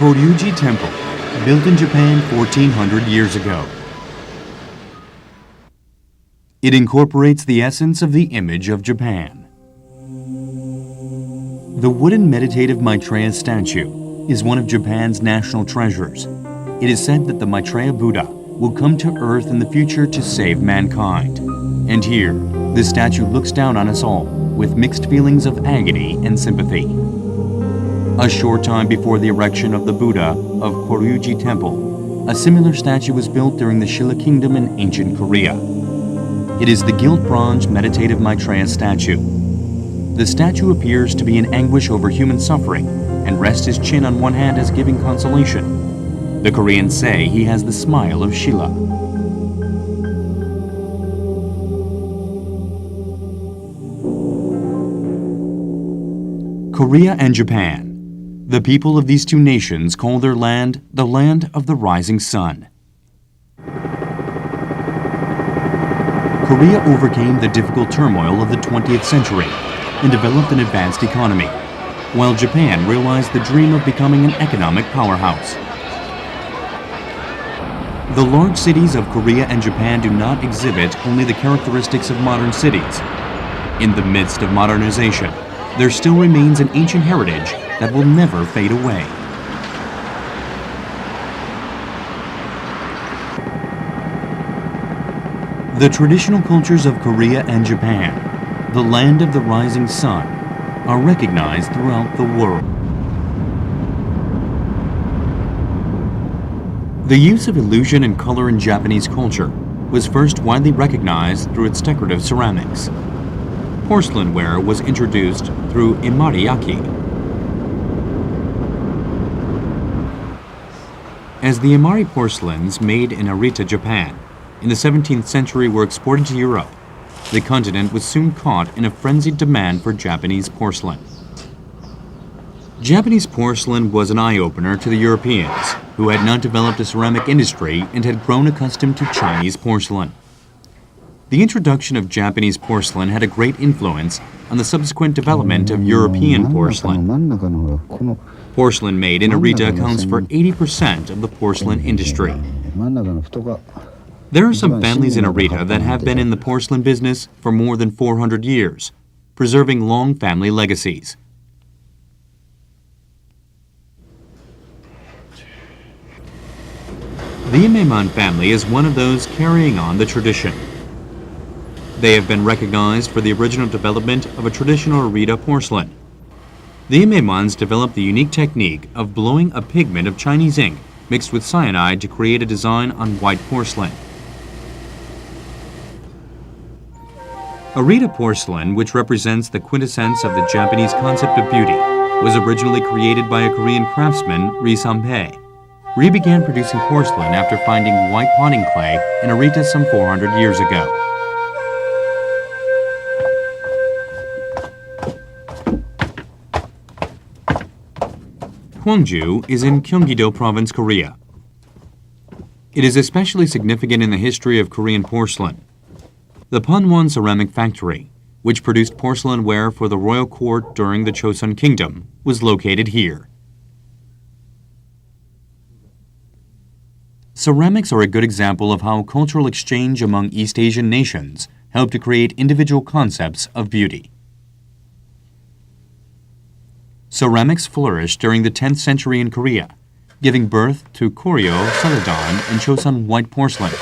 Koryuji Temple, built in Japan 1400 years ago. It incorporates the essence of the image of Japan. The wooden meditative Maitreya statue is one of Japan's national treasures. It is said that the Maitreya Buddha will come to Earth in the future to save mankind. And here, this statue looks down on us all with mixed feelings of agony and sympathy. A short time before the erection of the Buddha of Koryuji Temple, a similar statue was built during the Shilla Kingdom in ancient Korea. It is the gilt bronze meditative Maitreya statue. The statue appears to be in anguish over human suffering and rests his chin on one hand as giving consolation. The Koreans say he has the smile of Shilla. Korea and Japan. The people of these two nations call their land the land of the rising sun. Korea overcame the difficult turmoil of the 20th century and developed an advanced economy, while Japan realized the dream of becoming an economic powerhouse. The large cities of Korea and Japan do not exhibit only the characteristics of modern cities. In the midst of modernization, there still remains an ancient heritage that will never fade away. The traditional cultures of Korea and Japan, the land of the rising sun, are recognized throughout the world. The use of illusion and color in Japanese culture was first widely recognized through its decorative ceramics. Porcelainware was introduced through imariyaki. As the Imari porcelains made in Arita, Japan, in the 17th century were exported to Europe, the continent was soon caught in a frenzied demand for Japanese porcelain. Japanese porcelain was an eye-opener to the Europeans, who had not developed a ceramic industry and had grown accustomed to Chinese porcelain. The introduction of Japanese porcelain had a great influence on the subsequent development of European porcelain. Porcelain made in Arita accounts for 80% of the porcelain industry. There are some families in Arita that have been in the porcelain business for more than 400 years, preserving long family legacies. The Imeman family is one of those carrying on the tradition. They have been recognized for the original development of a traditional Arita porcelain. The Imemans developed the unique technique of blowing a pigment of Chinese ink mixed with cyanide to create a design on white porcelain. Arita porcelain, which represents the quintessence of the Japanese concept of beauty, was originally created by a Korean craftsman, Ri Sampei. Ri began producing porcelain after finding white potting clay in Arita some 400 years ago. Gwangju is in Gyeonggi-do Province, Korea. It is especially significant in the history of Korean porcelain. The Panwon Ceramic Factory, which produced porcelain ware for the royal court during the Joseon Kingdom, was located here. Ceramics are a good example of how cultural exchange among East Asian nations helped to create individual concepts of beauty. Ceramics flourished during the 10th century in Korea, giving birth to Koryo, Celadon, and Joseon white porcelain,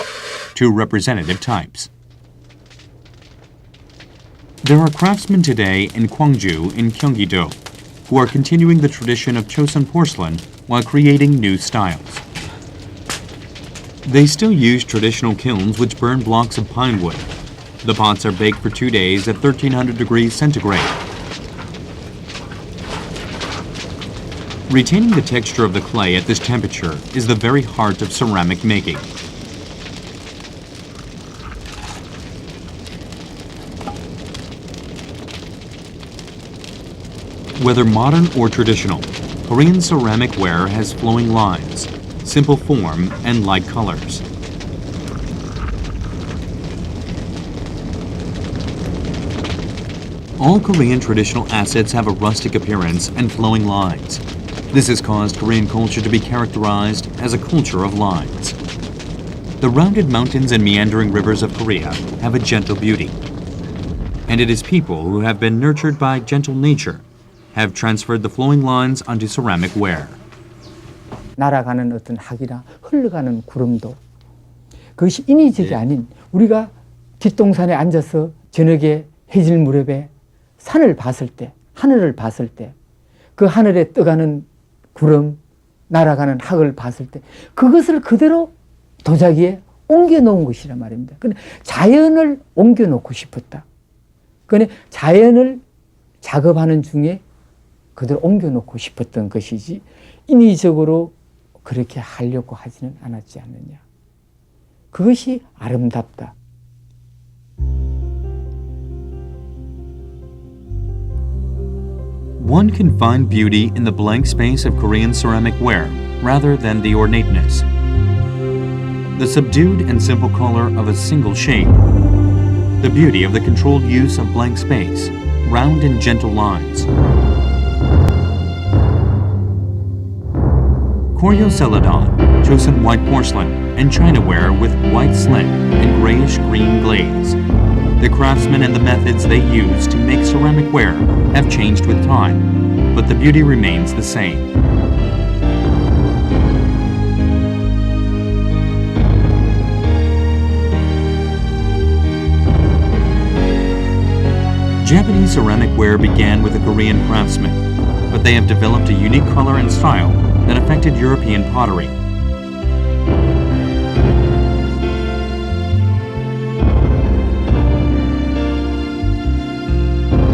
two representative types. There are craftsmen today in Gwangju in Gyeonggi-do who are continuing the tradition of Joseon porcelain while creating new styles. They still use traditional kilns which burn blocks of pine wood. The pots are baked for 2 days at 1300 degrees centigrade. Retaining the texture of the clay at this temperature is the very heart of ceramic making. Whether modern or traditional, Korean ceramic ware has flowing lines, simple form, and light colors. All Korean traditional assets have a rustic appearance and flowing lines. This has caused Korean culture to be characterized as a culture of lines. The rounded mountains and meandering rivers of Korea have a gentle beauty. And it is people who have been nurtured by gentle nature have transferred the flowing lines onto ceramic ware. 날아가는 어떤 학이나 흘러가는 구름도 그것이 인위적이 아닌 우리가 뒷동산에 앉아서 저녁에 해질 무렵에 산을 봤을 때, 하늘을 봤을 때, 그 하늘에 떠가는 구름, 날아가는 학을 봤을 때 그것을 그대로 도자기에 옮겨놓은 것이란 말입니다. 근데 자연을 옮겨놓고 싶었다. 그런데 자연을 작업하는 중에 그대로 옮겨놓고 싶었던 것이지 인위적으로 그렇게 하려고 하지는 않았지 않느냐. 그것이 아름답다. One can find beauty in the blank space of Korean ceramic ware rather than the ornateness. The subdued and simple color of a single shape. The beauty of the controlled use of blank space, round and gentle lines. Koryo Celadon, Joseon white porcelain, and chinaware with white slip and grayish-green glaze. The craftsmen and the methods they use to make ceramic ware have changed with time, but the beauty remains the same. Japanese ceramic ware began with a Korean craftsman, but they have developed a unique color and style that affected European pottery.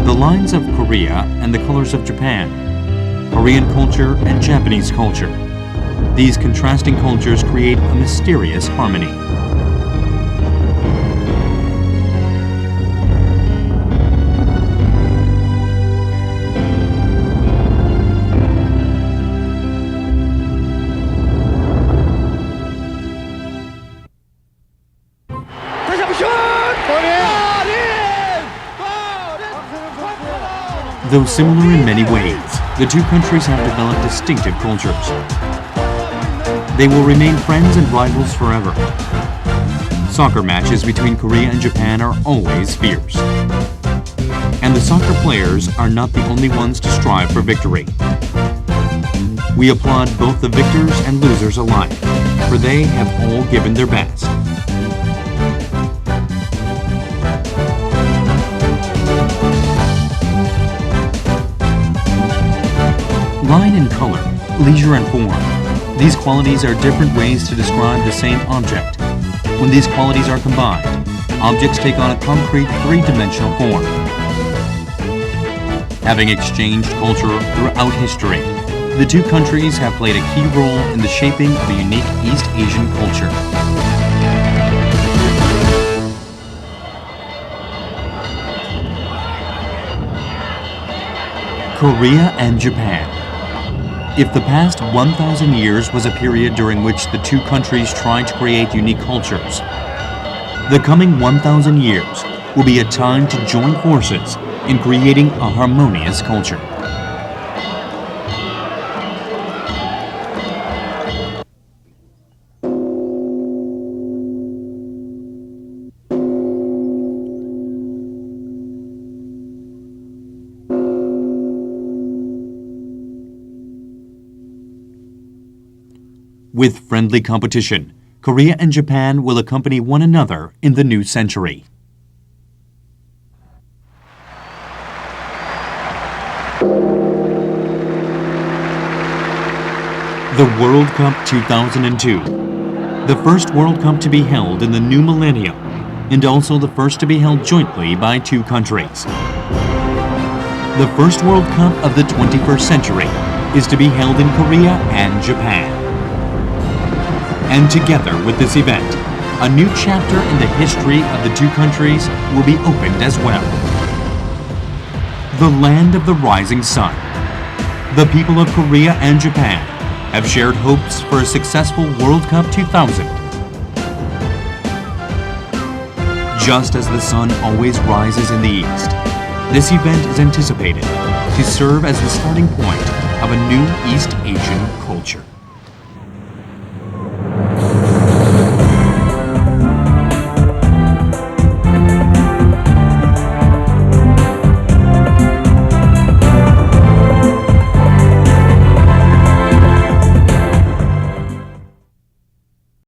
The lines of Korea and the colors of Japan, Korean culture and Japanese culture. These contrasting cultures create a mysterious harmony. Though similar in many ways, the two countries have developed distinctive cultures. They will remain friends and rivals forever. Soccer matches between Korea and Japan are always fierce. And the soccer players are not the only ones to strive for victory. We applaud both the victors and losers alike, for they have all given their best. Line and color, leisure and form. These qualities are different ways to describe the same object. When these qualities are combined, objects take on a concrete three-dimensional form. Having exchanged culture throughout history, the two countries have played a key role in the shaping of a unique East Asian culture. Korea and Japan. If the past 1,000 years was a period during which the two countries tried to create unique cultures, the coming 1,000 years will be a time to join forces in creating a harmonious culture. With friendly competition, Korea and Japan will accompany one another in the new century. The World Cup 2002. The first World Cup to be held in the new millennium, and also the first to be held jointly by two countries. The first World Cup of the 21st century is to be held in Korea and Japan. And together with this event, a new chapter in the history of the two countries will be opened as well. The land of the rising sun. The people of Korea and Japan have shared hopes for a successful World Cup 2000. Just as the sun always rises in the east, this event is anticipated to serve as the starting point of a new East Asian culture.